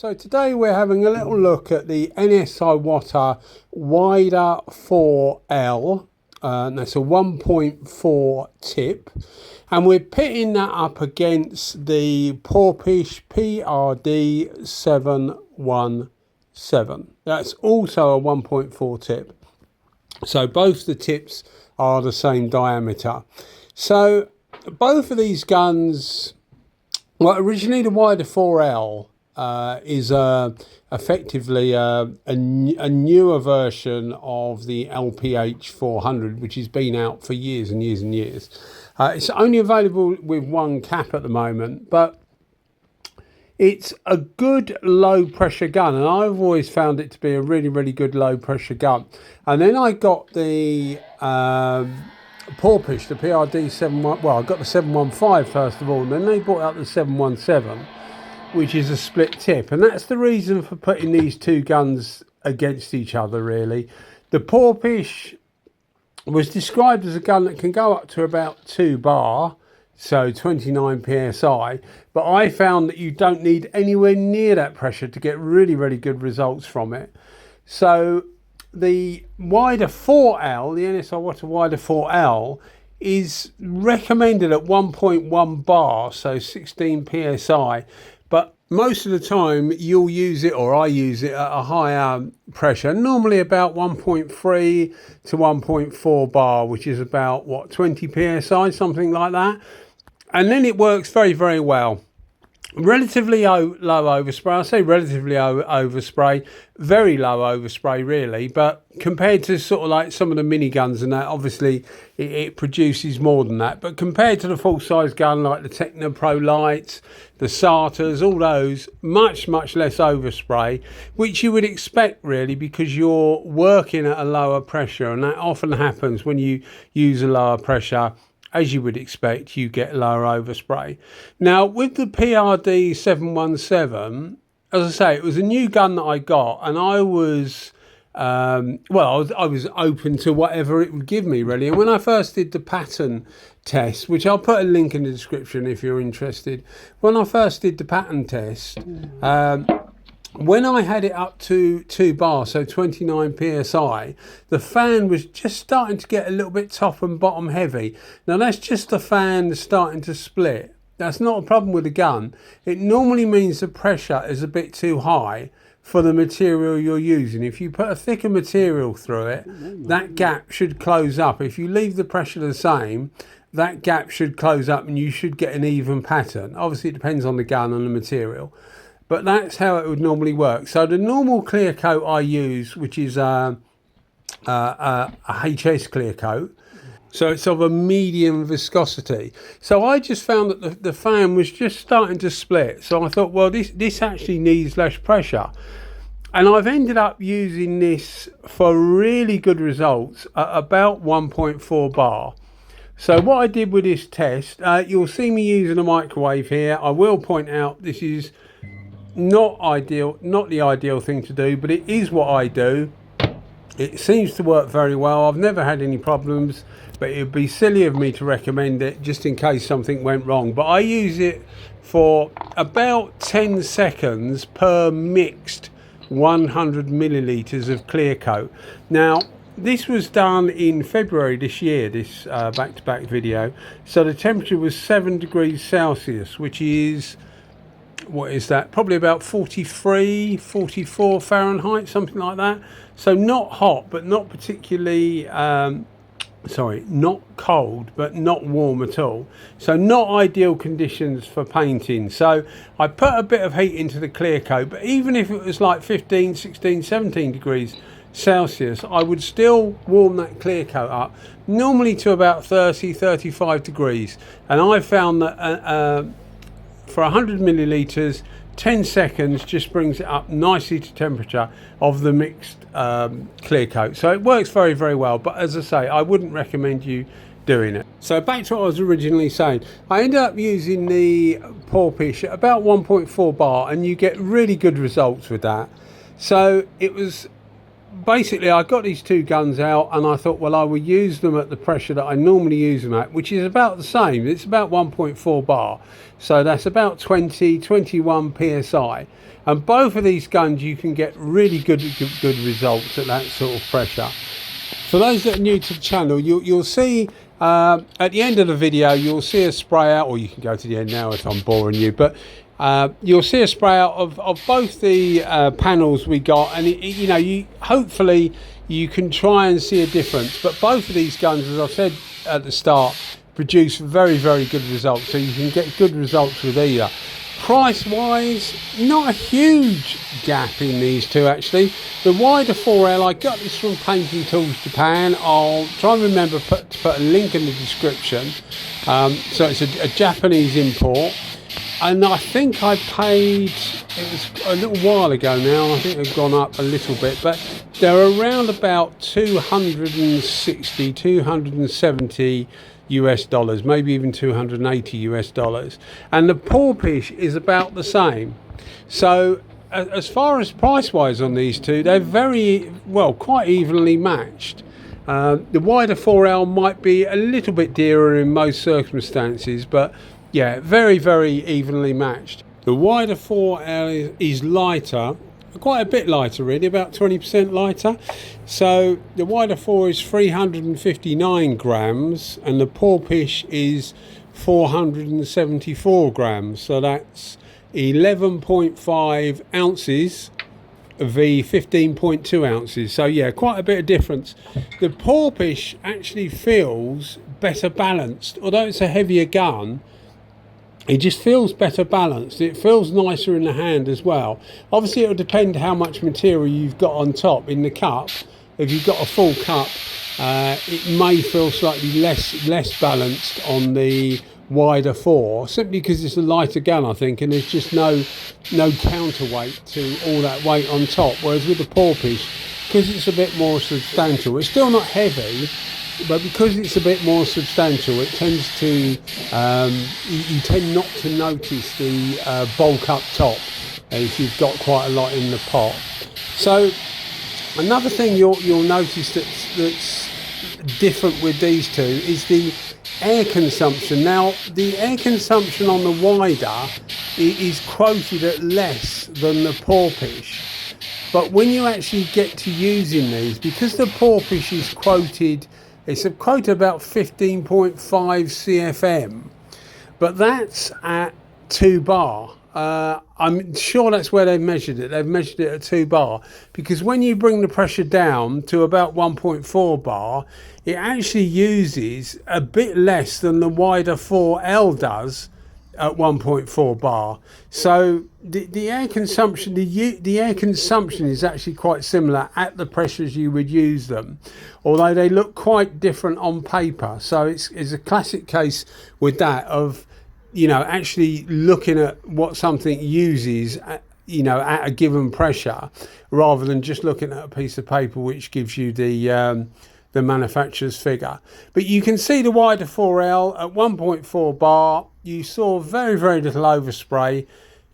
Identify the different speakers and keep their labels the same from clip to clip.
Speaker 1: So today we're having a little look at the Iwata Wider4L, and that's a 1.4 tip, and we're pitting that up against the Porphis PRD717. That's also a 1.4 tip. So both the tips are the same diameter. So both of these guns, well, originally the Wider4L is effectively a newer version of the LPH 400, which has been out for years and years and years. It's only available with one cap at the moment, but it's a good low pressure gun, and I've always found it to be a really, really good low pressure gun. And then I got the Porphis, the PRD717, well, I got the 715 first of all, and then they brought out the 717, which is a split tip. And that's the reason for putting these two guns against each other, really. The Porphis was described as a gun that can go up to about 2 bar, so 29 psi, but I found that you don't need anywhere near that pressure to get really, really good results from it. So the Wider4L, the Iwata Wider4L, is recommended at 1.1 bar, so 16 psi, but most of the time you'll use it, or I use it, at a higher pressure, normally about 1.3 to 1.4 bar, which is about, what, 20 psi, something like that. And then it works very, very well. Relatively low overspray. I say relatively overspray, very low overspray really, but compared to sort of like some of the mini guns and that, obviously it produces more than that. But compared to the full size gun like the Techno Pro Lights, the SATAs, all those, much less overspray, which you would expect really, because you're working at a lower pressure, and that often happens when you use a lower pressure. As you would expect, you get lower overspray. Now, with the PRD717, as I say, it was a new gun that I got, and I was, I was open to whatever it would give me, really. And when I first did the pattern test, which I'll put a link in the description if you're interested, when I first did the pattern test, when I had it up to 2 bar, so 29 psi, the fan was just starting to get a little bit top and bottom heavy. Now that's just the fan starting to split. That's not a problem with the gun. It normally means the pressure is a bit too high for the material you're using. If you put a thicker material through it, that gap should close up. If you leave the pressure the same, that gap should close up and you should get an even pattern. Obviously it depends on the gun and the material, but that's how it would normally work. So the normal clear coat I use, which is a HS clear coat, so it's of a medium viscosity. So I just found that the fan was just starting to split. So I thought, well, this actually needs less pressure. And I've ended up using this for really good results at about 1.4 bar. So what I did with this test, you'll see me using a microwave here. I will point out this is not ideal, not the ideal thing to do, but it is what I do. It seems to work very well. I've never had any problems, but it would be silly of me to recommend it just in case something went wrong. But I use it for about 10 seconds per mixed 100 milliliters of clear coat. Now this was done in February this year, this back-to-back video. So the temperature was 7 degrees Celsius, which is, what is that, probably about 43, 44 Fahrenheit, something like that. So not hot, but not particularly, not cold, but not warm at all. So not ideal conditions for painting. So I put a bit of heat into the clear coat, but even if it was like 15, 16, 17 degrees Celsius, I would still warm that clear coat up, normally to about 30, 35 degrees. And I found that for 100 milliliters, 10 seconds just brings it up nicely to temperature of the mixed clear coat. So it works very, very well. But as I say, I wouldn't recommend you doing it. So back to what I was originally saying. I ended up using the Porphis at about 1.4 bar, and you get really good results with that. So it was basically I got these two guns out and I thought, well, I will use them at the pressure that I normally use them at, which is about the same. It's about 1.4 bar, so that's about 21 psi, and both of these guns you can get really good results at that sort of pressure. For those that are new to the channel, you'll see at the end of the video you'll see a spray out, or you can go to the end now if I'm boring you, but you'll see a spray out of both the panels we got, and you know, hopefully you can try and see a difference. But both of these guns, as I said at the start, produce very good results, so you can get good results with either. Price wise, not a huge gap in these two actually. The Wider4L, I got this from Painting Tools Japan. I'll try and remember to put a link in the description. So it's a Japanese import, and I think I paid, it was a little while ago now, I think they've gone up a little bit, but they're around about 260, 270 US dollars, maybe even 280 US dollars, and the Porphis is about the same. So as far as price wise on these two, they're very well, quite evenly matched. The Wider4L might be a little bit dearer in most circumstances, but yeah, very evenly matched. The Wider4L is lighter, quite a bit lighter really, about 20% lighter. So the Wider4 is 359 grams and the Porphis is 474 grams. So that's 11.5 ounces v 15.2 ounces. So yeah, quite a bit of difference. The Porphis actually feels better balanced, although it's a heavier gun. It just feels better balanced. It feels nicer in the hand as well. Obviously it'll depend how much material you've got on top in the cup. If you've got a full cup, it may feel slightly less balanced on the Wider4, simply because it's a lighter gun, I think, and there's just no counterweight to all that weight on top. Whereas with the Porphis, because it's a bit more substantial, it's still not heavy, but because it's a bit more substantial, it tends to you tend not to notice the bulk up top if you've got quite a lot in the pot. So another thing you'll notice that's different with these two is the air consumption. Now the air consumption on the Wider is quoted at less than the Porphis, but when you actually get to using these, because the Porphis is quoted, it's a quote about 15.5 CFM, but that's at 2 bar. I'm sure that's where they've measured it. They've measured it at 2 bar, because when you bring the pressure down to about 1.4 bar, it actually uses a bit less than the Wider4L does at 1.4 bar. So the air consumption, the air consumption is actually quite similar at the pressures you would use them, although they look quite different on paper. So it's a classic case with that of, you know, actually looking at what something uses at, you know, at a given pressure, rather than just looking at a piece of paper which gives you the manufacturer's figure. But you can see the Wider4L at 1.4 bar, you saw very little overspray,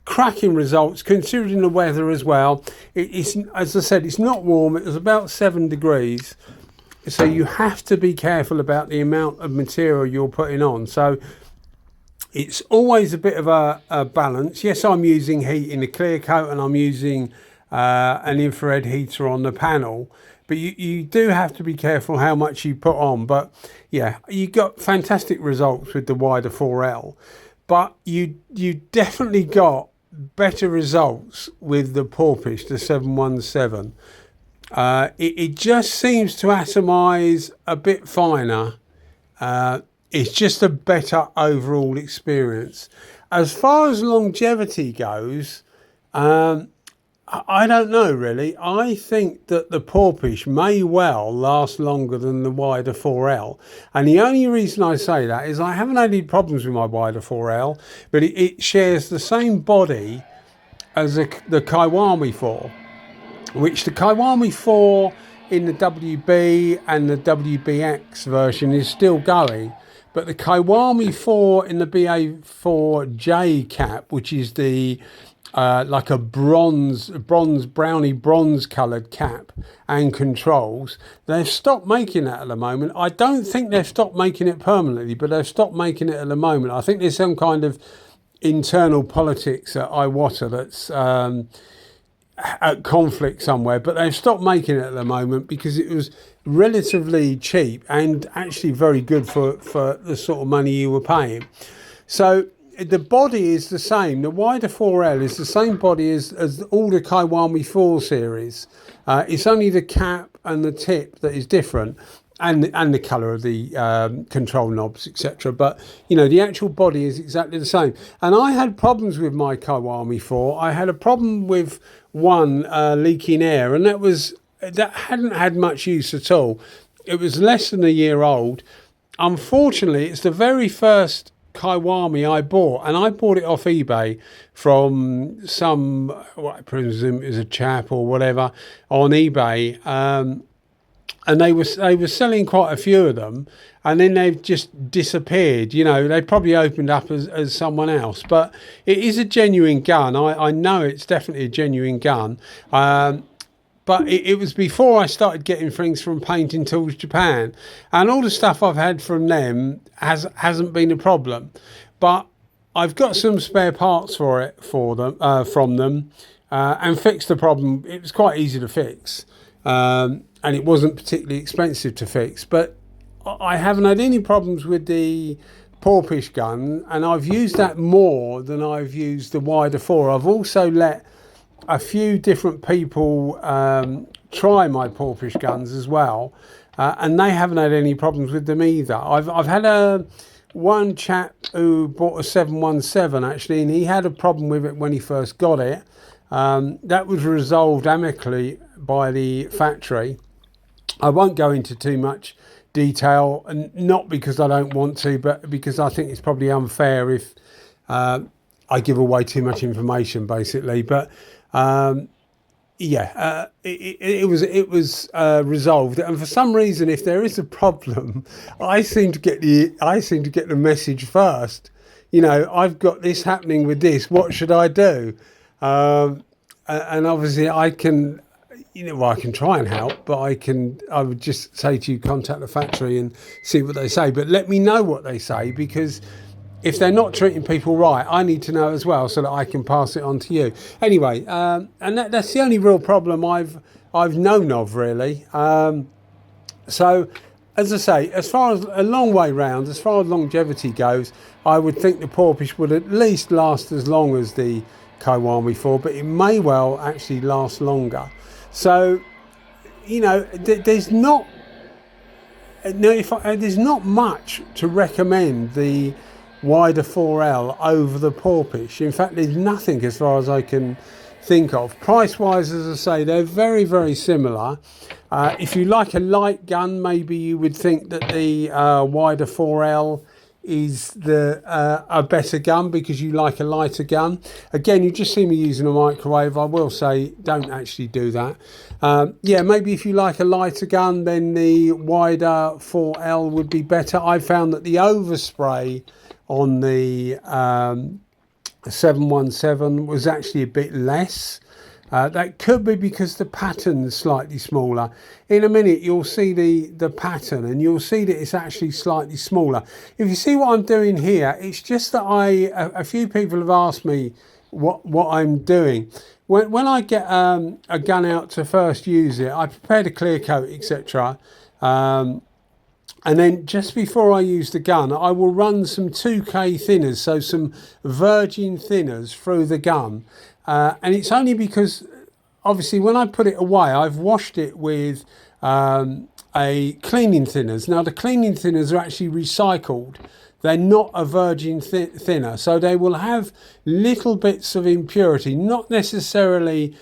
Speaker 1: cracking results considering the weather as well. It's, as I said, it's not warm, it was about 7 degrees, so you have to be careful about the amount of material you're putting on. So it's always a bit of a balance. Yes, I'm using heat in the clear coat and I'm using an infrared heater on the panel, but you do have to be careful how much you put on. But yeah, you got fantastic results with the Wider4L, but you definitely got better results with the Porphis, the 717. It just seems to atomize a bit finer. It's just a better overall experience. As far as longevity goes, I don't know really. I think that the Porphis may well last longer than the Wider4L, and the only reason I say that is I haven't had any problems with my Wider4L, but it shares the same body as the Kiwami 4, which the Kiwami 4 in the WB and the WBX version is still going, but the Kiwami 4 in the BA4J cap, which is the like a browny bronze coloured cap and controls. They've stopped making that at the moment. I don't think they've stopped making it permanently, but they've stopped making it at the moment. I think there's some kind of internal politics at Iwata that's at conflict somewhere, but they've stopped making it at the moment because it was relatively cheap and actually very good for the sort of money you were paying. So the body is the same. The Wider4L is the same body as all the Kiwami 4 series. It's only the cap and the tip that is different, and the colour of the control knobs, etc. But you know, the actual body is exactly the same. And I had problems with my Kiwami 4. I had a problem with one leaking air, and that hadn't had much use at all. It was less than a year old. Unfortunately, it's the very first Kiwami I bought, and I bought it off eBay from some, what I presume is a chap or whatever on eBay, and they were selling quite a few of them, and then they've just disappeared. You know, they probably opened up as someone else, but it is a genuine gun. I know it's definitely a genuine gun. But it was before I started getting things from Painting Tools Japan, and all the stuff I've had from them hasn't been a problem. But I've got some spare parts from them, and fixed the problem. It was quite easy to fix, and it wasn't particularly expensive to fix. But I haven't had any problems with the Porphis gun, and I've used that more than I've used the Wider4. I've also let a few different people try my Porphis guns as well, and they haven't had any problems with them either. I've had one chap who bought a 717 actually, and he had a problem with it when he first got it. That was resolved amicably by the factory. I won't go into too much detail, and not because I don't want to, but because I think it's probably unfair if I give away too much information, basically. But it was resolved, and for some reason, if there is a problem, I seem to get the message first. You know, I've got this happening with this. What should I do? And obviously, I can. You know, well, I can try and help, but I would just say to you, contact the factory and see what they say. But let me know what they say, because if they're not treating people right, I need to know as well, so that I can pass it on to you. Anyway, and that's the only real problem I've known of, really. So, as I say, as far as a long way round, as far as longevity goes, I would think the Porphis would at least last as long as the Kiwami 4, but it may well actually last longer. So, you know, there's not much to recommend the Wider4L over the Porphis. In fact, there's nothing as far as I can think of. Price-wise, as I say, they're very, very similar. If you like a light gun, maybe you would think that the Wider4L is a better gun because you like a lighter gun. Again, you just see me using a microwave. I will say, don't actually do that. Yeah, maybe if you like a lighter gun, then the Wider4L would be better. I found that the overspray on the 717 was actually a bit less. That could be because the pattern is slightly smaller. In a minute, you'll see the pattern, and you'll see that it's actually slightly smaller. If you see what I'm doing here, it's just that a few people have asked me what I'm doing. When I get a gun out to first use it, I prepare the clear coat, etc. And then just before I use the gun, I will run some 2K thinners, so some virgin thinners through the gun. And it's only because, obviously, when I put it away, I've washed it with a cleaning thinners. Now, the cleaning thinners are actually recycled. They're not a virgin thinner, so they will have little bits of impurity, not necessarily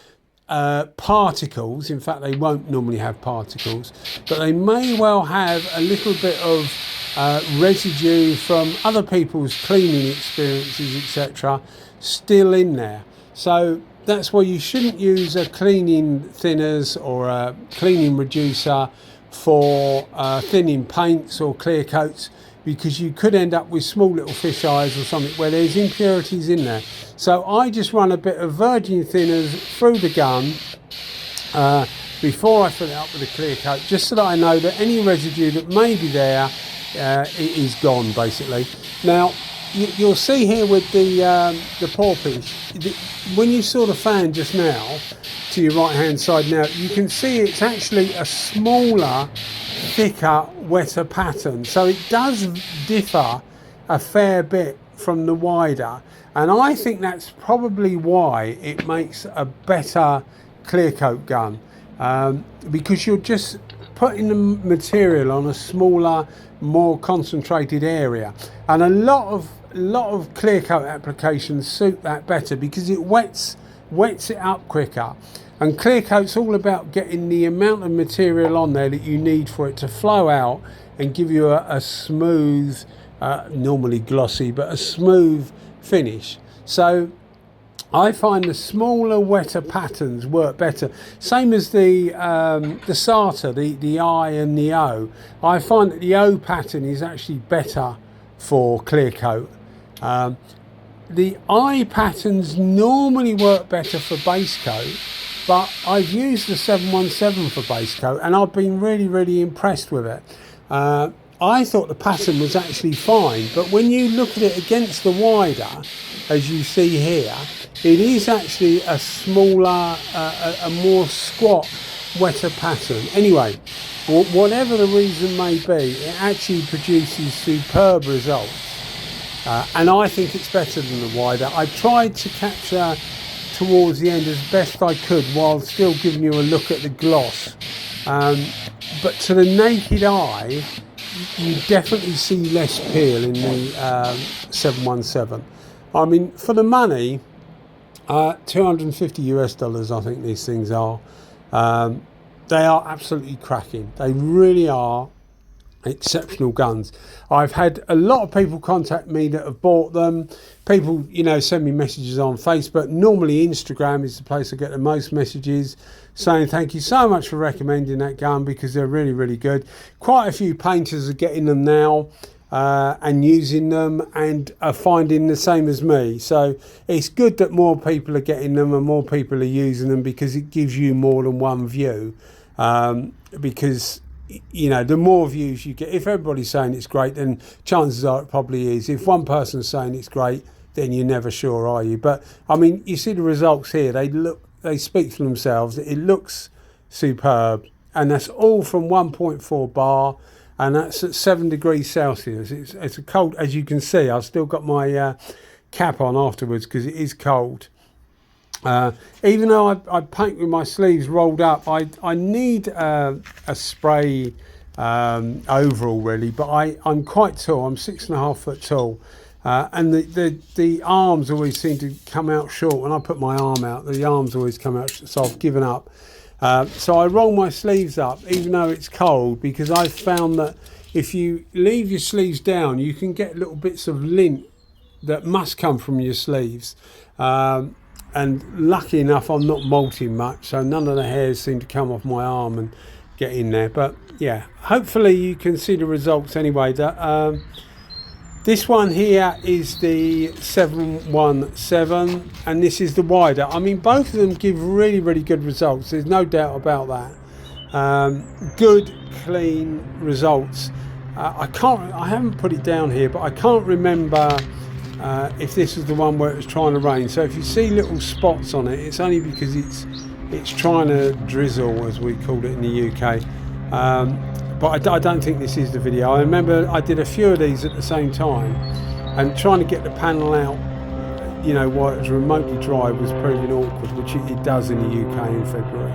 Speaker 1: particles. In fact, they won't normally have particles, but they may well have a little bit of residue from other people's cleaning experiences, etc., still in there. So that's why you shouldn't use a cleaning thinners or a cleaning reducer for thinning paints or clear coats. because you could end up with small little fish eyes or something where there's impurities in there. So I just run a bit of virgin thinners through the gun before I fill it up with a clear coat, just so that I know that any residue that may be there is gone, basically. Now, you'll see here with the Porphis, when you saw the fan just now, to your right hand side now, you can see it's actually a smaller, thicker, wetter pattern. So it does differ a fair bit from the wider. And I think that's probably why it makes a better clear coat gun, because you're just putting the material on a smaller, more concentrated area. And a lot of clear coat applications suit that better because it wets it up quicker. And clear coat's all about getting the amount of material on there that you need for it to flow out and give you a smooth, normally glossy, but a smooth finish. So I find the smaller, wetter patterns work better. Same as the SATA, the I and the O. I find that the O pattern is actually better for clear coat. The I patterns normally work better for base coat, but I've used the 717 for base coat and I've been really impressed with it. I thought the pattern was actually fine, but when you look at it against the wider, as you see here, it is actually a smaller, a more squat, wetter pattern. Anyway, whatever the reason may be, it actually produces superb results. And I think it's better than the wider. I tried to capture towards the end as best I could while still giving you a look at the gloss. But to the naked eye, you definitely see less peel in the 717. I mean, for the money, $250 US, I think these things are. They are absolutely cracking. They really are exceptional guns. I've had a lot of people contact me that have bought them. People, you know, send me messages on Facebook. Normally Instagram is the place I get the most messages saying thank you so much for recommending that gun because they're really good. Quite a few painters are getting them now and using them and are finding the same as me. So it's good that more people are getting them and more people are using them because it gives you more than one view. Because, you know, the more views you get, if everybody's saying it's great, then chances are it probably is. If one person's saying it's great, then you're never sure, are you? But I mean, you see the results here. They speak for themselves. It looks superb, and that's all from 1.4 bar, and that's at 7 degrees Celsius. It's a cold, as you can see. I've still got my cap on afterwards because it is cold. Even though I paint with my sleeves rolled up, I need a spray overall really, but I'm quite tall. I'm 6.5 foot tall, and the arms always seem to come out short. When I put my arm out, the arms always come out, so I've given up. So I roll my sleeves up even though it's cold, because I've found that if you leave your sleeves down, you can get little bits of lint that must come from your sleeves. And lucky enough, I'm not molting much, so none of the hairs seem to come off my arm and get in there. But yeah, hopefully you can see the results anyway. That this one here is the 717, and this is the wider. I mean, both of them give really good results. There's no doubt about that. Good, clean results. I haven't put it down here, but I can't remember if this is the one where it was trying to rain. So if you see little spots on it, it's only because it's trying to drizzle, as we called it in the UK. But I don't think this is the video. I remember I did a few of these at the same time, and trying to get the panel out, you know, while it was remotely dry was proving awkward, which it does in the UK in February.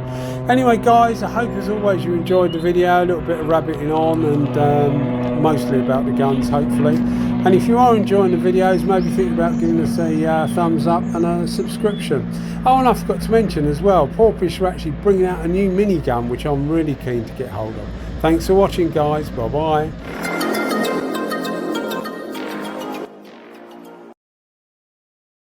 Speaker 1: Anyway guys, I hope as always you enjoyed the video. A little bit of rabbiting on, and mostly about the guns, hopefully. And if you are enjoying the videos, maybe think about giving us a thumbs up and a subscription. Oh, and I forgot to mention as well, Porphis are actually bringing out a new minigun, which I'm really keen to get hold of. Thanks for watching guys, bye bye.